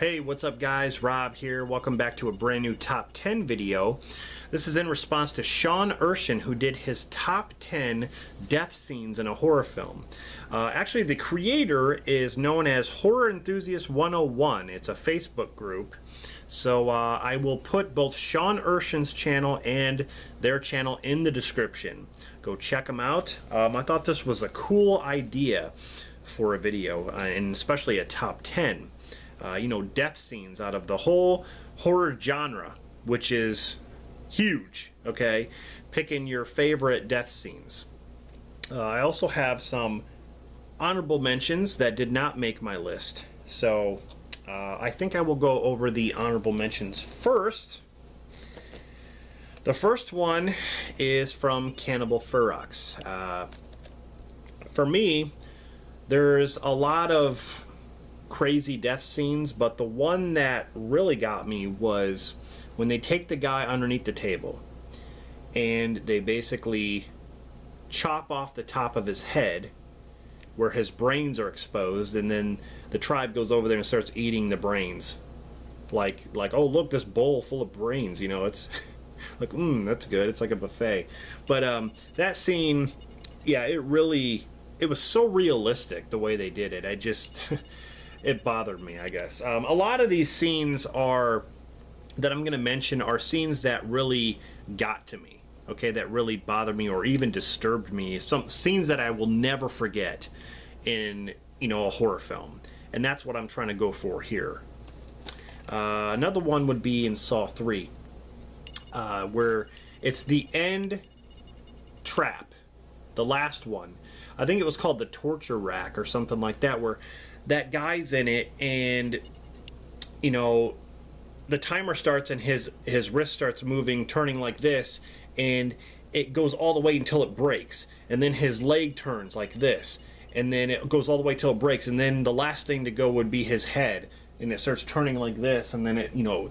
Hey, what's up guys? Rob here. Welcome back to a brand new top 10 video. This is in response to Erschen, who did his top 10 death scenes in a horror film. Actually, the creator is known as Horror Enthusiast 101. It's a Facebook group. So I will put both Erschen's channel and their channel in the description. Go check them out. I thought this was a cool idea for a video, and especially a top 10. You know, death scenes out of the whole horror genre, which is huge, okay? Picking your favorite death scenes. I also have some honorable mentions that did not make my list. So I think I will go over the honorable mentions first. The first one is from Cannibal Ferox. For me, there's a lot of crazy death scenes, but the one that really got me was when they take the guy underneath the table and they basically chop off the top of his head where his brains are exposed, and then the tribe goes over there and starts eating the brains like oh look, this bowl full of brains, you know, it's like that's good, it's like a buffet. But that scene, yeah, it was so realistic the way they did it. I just it bothered me, I guess. A lot of these scenes that I'm going to mention are scenes that really got to me, okay, that really bothered me or even disturbed me. Some scenes that I will never forget in, you know, a horror film, and that's what I'm trying to go for here. Another one would be in Saw 3, where it's the end trap, the last one. I think it was called the torture rack or something like that, where that guy's in it, and you know, the timer starts and his wrist starts moving, turning like this, and it goes all the way until it breaks, and then his leg turns like this, and then it goes all the way till it breaks, and then the last thing to go would be his head, and it starts turning like this, and then it, you know,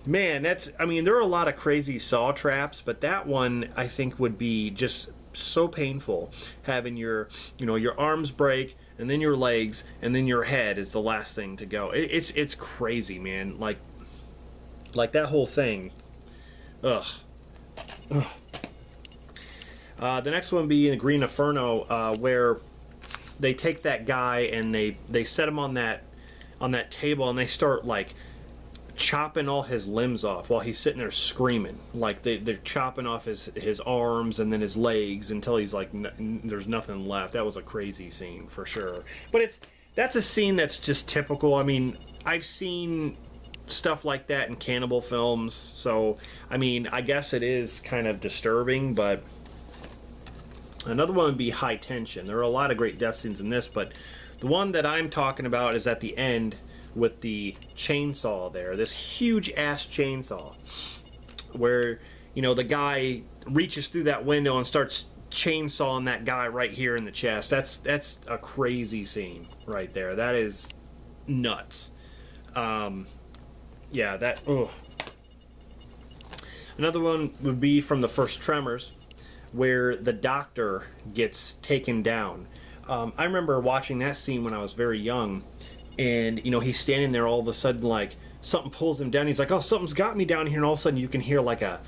man, that's, I mean, there are a lot of crazy saw traps, but that one I think would be just so painful, having your, you know, your arms break, and then your legs, and then your head is the last thing to go. It's crazy, man. Like that whole thing. Ugh. The next one would be in Green Inferno, where they take that guy and they set him on that table, and they start like chopping all his limbs off while he's sitting there screaming. Like they're chopping off his arms and then his legs until he's like there's nothing left. That was a crazy scene for sure. But that's a scene that's just typical. I mean, I've seen stuff like that in cannibal films, so I mean, I guess it is kind of disturbing. But another one would be High Tension. There are a lot of great death scenes in this, but the one that I'm talking about is at the end with the chainsaw there, this huge ass chainsaw, where, you know, the guy reaches through that window and starts chainsawing that guy right here in the chest. That's a crazy scene right there. That is nuts. Yeah, that, ugh. Another one would be from the first Tremors, where the doctor gets taken down. I remember watching that scene when I was very young, and you know, he's standing there, all of a sudden like something pulls him down. He's like, oh, something's got me down here, and all of a sudden you can hear like a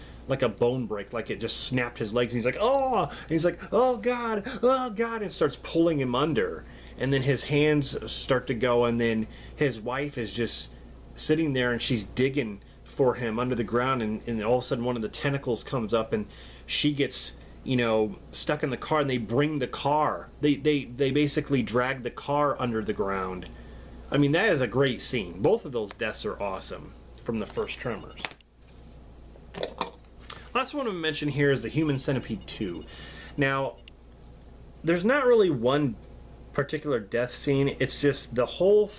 bone break, like it just snapped his legs, and he's like, oh, and he's like, oh god, and it starts pulling him under, and then his hands start to go, and then his wife is just sitting there and she's digging for him under the ground, and all of a sudden one of the tentacles comes up and she gets, you know, stuck in the car, and they bring the car, they basically drag the car under the ground. I mean, that is a great scene. Both of those deaths are awesome from the first Tremors. Last one to mention here is the Human Centipede 2. Now, there's not really one particular death scene. It's just the whole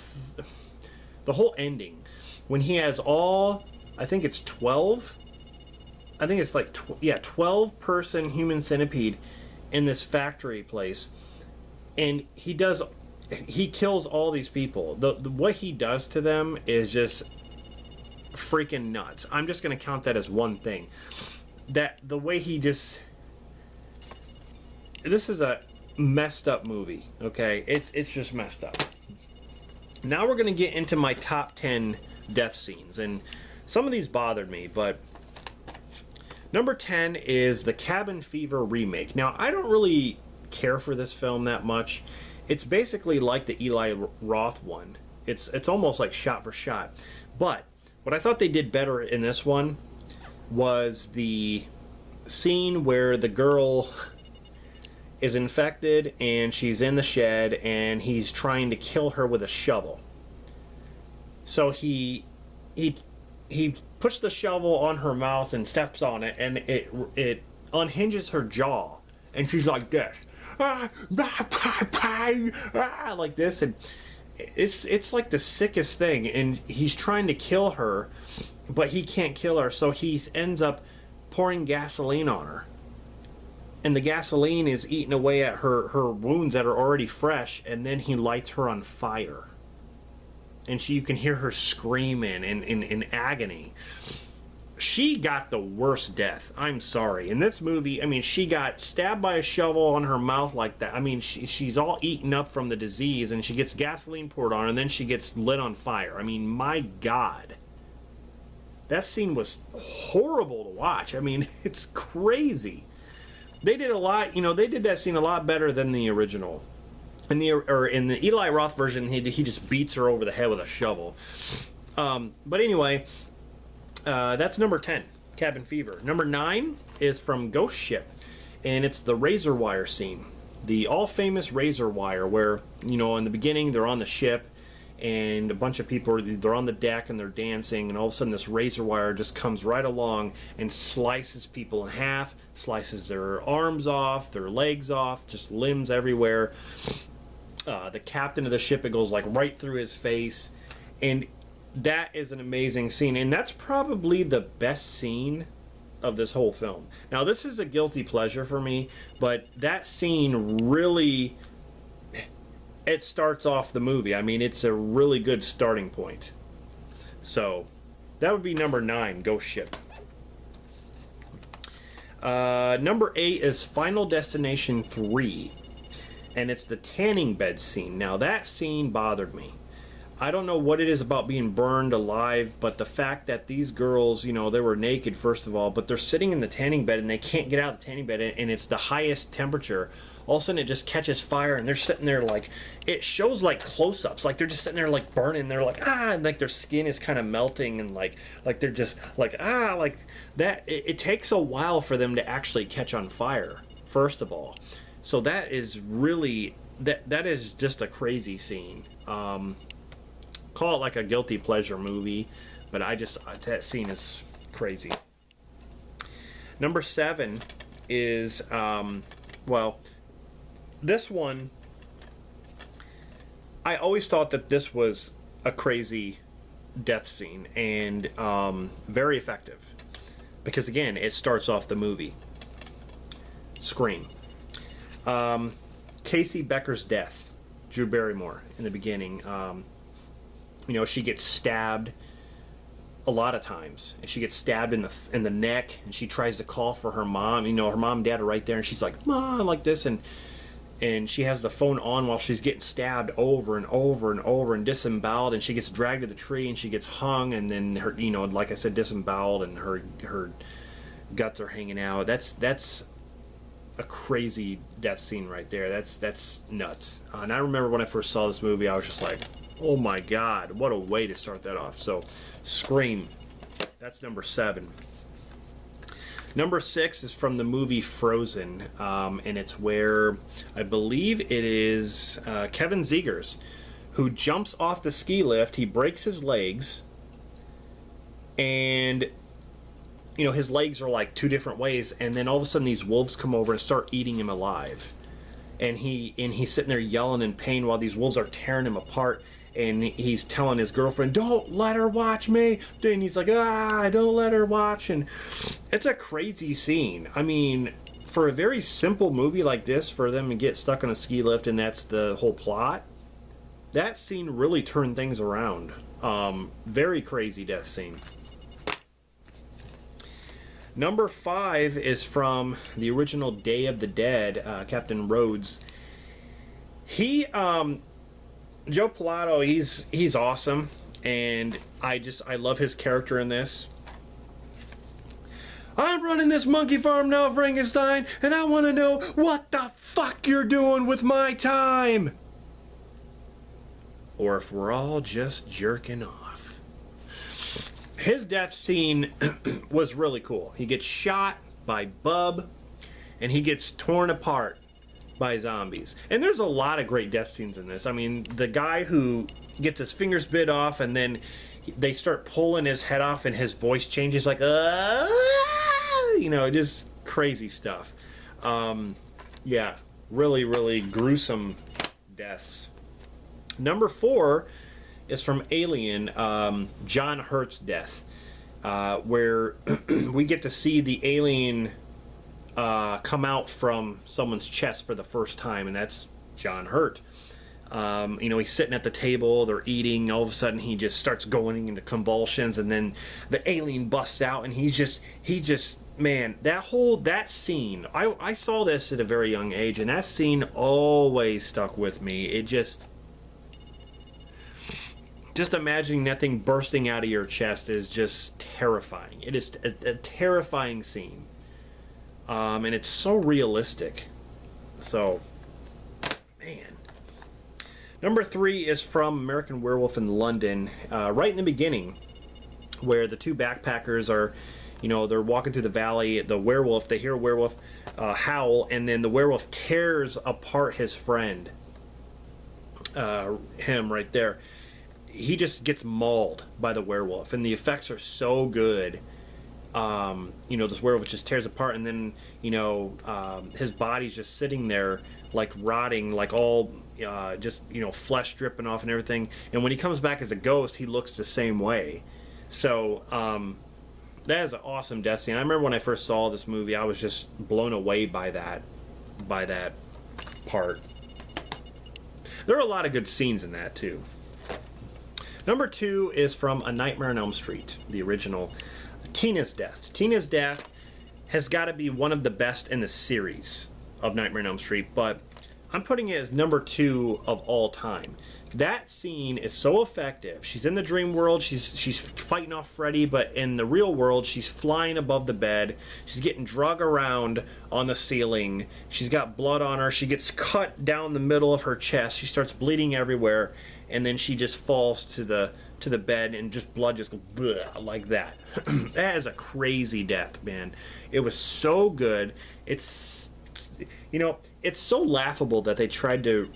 ending, when he has all, I think it's 12. I think it's like 12-person human centipede in this factory place, and he kills all these people. What he does to them is just freaking nuts. I'm just going to count that as one thing. That the way he just... This is a messed up movie, okay? It's just messed up. Now we're going to get into my top 10 death scenes, and some of these bothered me, but number 10 is the Cabin Fever remake. Now, I don't really care for this film that much. It's basically like the Eli Roth one. It's almost like shot for shot. But what I thought they did better in this one was the scene where the girl is infected and she's in the shed and he's trying to kill her with a shovel. So he puts the shovel on her mouth and steps on it, and it unhinges her jaw, and she's like this, like this, and it's like the sickest thing. And he's trying to kill her, but he can't kill her, so he ends up pouring gasoline on her, and the gasoline is eating away at her wounds that are already fresh, and then he lights her on fire. And you can hear her screaming in agony. She got the worst death. I'm sorry. In this movie, I mean, she got stabbed by a shovel on her mouth like that. I mean, she's all eaten up from the disease, and she gets gasoline poured on her, and then she gets lit on fire. I mean, my God. That scene was horrible to watch. I mean, it's crazy. They did a lot, they did that scene a lot better than the original. In the Eli Roth version, he just beats her over the head with a shovel. But anyway, that's number 10, Cabin Fever. Number 9 is from Ghost Ship, and it's the razor wire scene. The all-famous razor wire where, in the beginning, they're on the ship, and a bunch of people, they're on the deck and they're dancing, and all of a sudden this razor wire just comes right along and slices people in half, slices their arms off, their legs off, just limbs everywhere. The captain of the ship, it goes like right through his face, and that is an amazing scene, and that's probably the best scene of this whole film. Now, this is a guilty pleasure for me, but that scene really, it starts off the movie. I mean, it's a really good starting point. So that would be number 9, Ghost Ship. Number 8 is Final Destination 3. And it's the tanning bed scene. Now, that scene bothered me. I don't know what it is about being burned alive, but the fact that these girls, they were naked, first of all, but they're sitting in the tanning bed and they can't get out of the tanning bed, and it's the highest temperature. All of a sudden, it just catches fire, and they're sitting there like, it shows like close-ups. Like, they're just sitting there like burning. They're like, and like their skin is kind of melting, and like they're just like, like that. It takes a while for them to actually catch on fire, first of all. So that is really, that is just a crazy scene. Call it like a guilty pleasure movie, but that scene is crazy. Number 7 is, this one, I always thought that this was a crazy death scene, and very effective. Because again, it starts off the movie. Scream. Casey Becker's death, Drew Barrymore, in the beginning. She gets stabbed a lot of times, and she gets stabbed in the neck, and she tries to call for her mom. Her mom and dad are right there, and she's like, "Mom," like this, and she has the phone on while she's getting stabbed over and over and over and disemboweled, and she gets dragged to the tree, and she gets hung, and then her, like I said, disemboweled, and her guts are hanging out. That's a crazy death scene right there. That's nuts. And I remember when I first saw this movie, I was just like, oh my God, what a way to start that off. So, Scream. That's number 7. Number 6 is from the movie Frozen, and it's where I believe it is Kevin Zegers, who jumps off the ski lift. He breaks his legs, and his legs are like 2 different ways, and then all of a sudden these wolves come over and start eating him alive, and he's sitting there yelling in pain while these wolves are tearing him apart, and he's telling his girlfriend, "Don't let her watch me," and he's like, "Don't let her watch," and it's a crazy scene. I mean, for a very simple movie like this, for them to get stuck on a ski lift and that's the whole plot, that scene really turned things around. Very crazy death scene. Number 5 is from the original Day of the Dead, Captain Rhodes. He, Joe Pilato, he's awesome, and I love his character in this. I'm running this monkey farm now, Frankenstein, and I want to know what the fuck you're doing with my time. Or if we're all just jerking off. His death scene was really cool. He gets shot by Bub, and he gets torn apart by zombies. And there's a lot of great death scenes in this. I mean, the guy who gets his fingers bit off, and then they start pulling his head off, and his voice changes like, you know, just crazy stuff. Yeah, really, really gruesome deaths. Number 4 is from Alien, John Hurt's death, where we get to see the alien come out from someone's chest for the first time, and that's John Hurt. You know, he's sitting at the table, they're eating, all of a sudden he just starts going into convulsions, and then the alien busts out, and he just man, that scene, I saw this at a very young age, and that scene always stuck with me. It just imagining that thing bursting out of your chest is just terrifying. It is a terrifying scene, and it's so realistic. So, man. Number 3 is from American Werewolf in London, right in the beginning, where the two backpackers are, you know, they're walking through the valley. The werewolf, they hear a werewolf howl, and then the werewolf tears apart his friend, him right there. He just gets mauled by the werewolf, and the effects are so good. You know, this werewolf just tears apart, and then, you know, his body's just sitting there, like rotting, like all just, you know, flesh dripping off and everything. And when he comes back as a ghost, he looks the same way. So that is an awesome death scene. I remember when I first saw this movie, I was just blown away by that part. There are a lot of good scenes in that too. Number 2 is from A Nightmare on Elm Street, the original. Tina's death. Tina's death has got to be one of the best in the series of Nightmare on Elm Street, but I'm putting it as number 2 of all time. That scene is so effective. She's in the dream world, she's fighting off Freddy, but in the real world, she's flying above the bed. She's getting drug around on the ceiling. She's got blood on her. She gets cut down the middle of her chest. She starts bleeding everywhere, and then she just falls to the bed, and just blood just goes bleh, like that. That is a crazy death, man. It was so good. It's, you know, it's so laughable that they tried to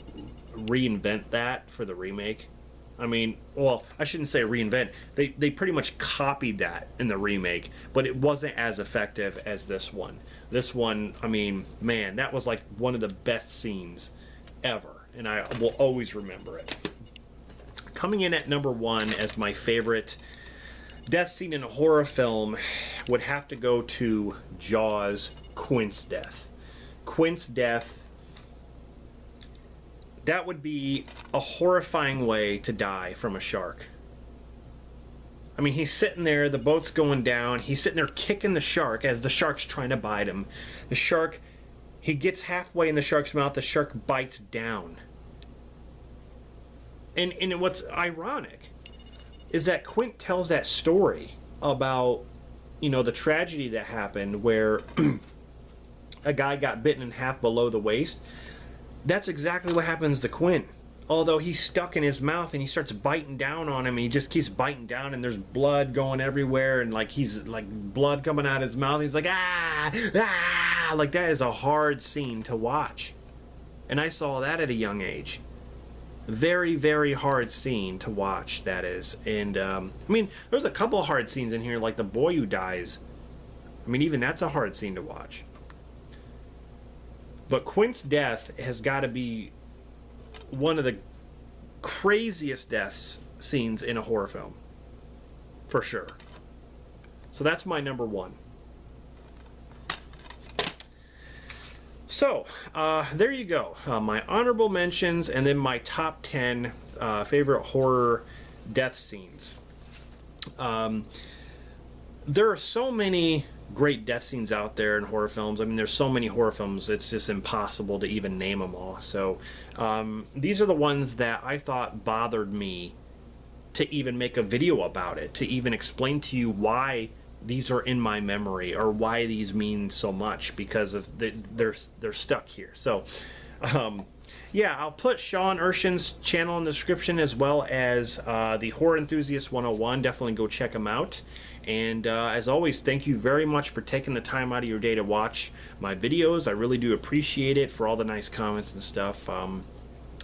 reinvent that for the remake. I mean, well, I shouldn't say reinvent. They pretty much copied that in the remake, but it wasn't as effective as this one. This one, I mean, man, that was like one of the best scenes ever, and I will always remember it. Coming in at number 1 as my favorite death scene in a horror film would have to go to Jaws' Quint's death. Quint's death, that would be a horrifying way to die from a shark. I mean, he's sitting there, the boat's going down, he's sitting there kicking the shark as the shark's trying to bite him. The shark, he gets halfway in the shark's mouth, the shark bites down. And what's ironic is that Quint tells that story about, you know, the tragedy that happened where a guy got bitten in half below the waist. That's exactly what happens to Quint. Although he's stuck in his mouth and he starts biting down on him, and he just keeps biting down, and there's blood going everywhere, and like he's like blood coming out of his mouth. He's like, ah, like that is a hard scene to watch. And I saw that at a young age. Very, very hard scene to watch, that is. And I mean, there's a couple of hard scenes in here, like the boy who dies. I mean, even that's a hard scene to watch. But Quint's death has got to be one of the craziest death scenes in a horror film, for sure. So that's my number 1. So, there you go. My honorable mentions, and then my top 10 favorite horror death scenes. there are so many great death scenes out there in horror films. I mean, there's so many horror films, it's just impossible to even name them all. So these are the ones that I thought bothered me to even make a video about it, to even explain to you why these are in my memory or why these mean so much, because of they're stuck here. So yeah, I'll put Sean Erschen's channel in the description, as well as the Horror Enthusiast 101. Definitely go check him out. And as always, thank you very much for taking the time out of your day to watch my videos. I really do appreciate it, for all the nice comments and stuff.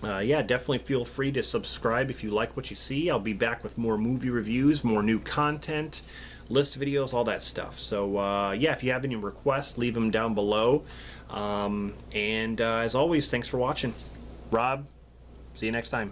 Yeah, definitely feel free to subscribe if you like what you see. I'll be back with more movie reviews, more new content, list videos, all that stuff. So yeah, if you have any requests, leave them down below. And as always, thanks for watching. Rob, see you next time.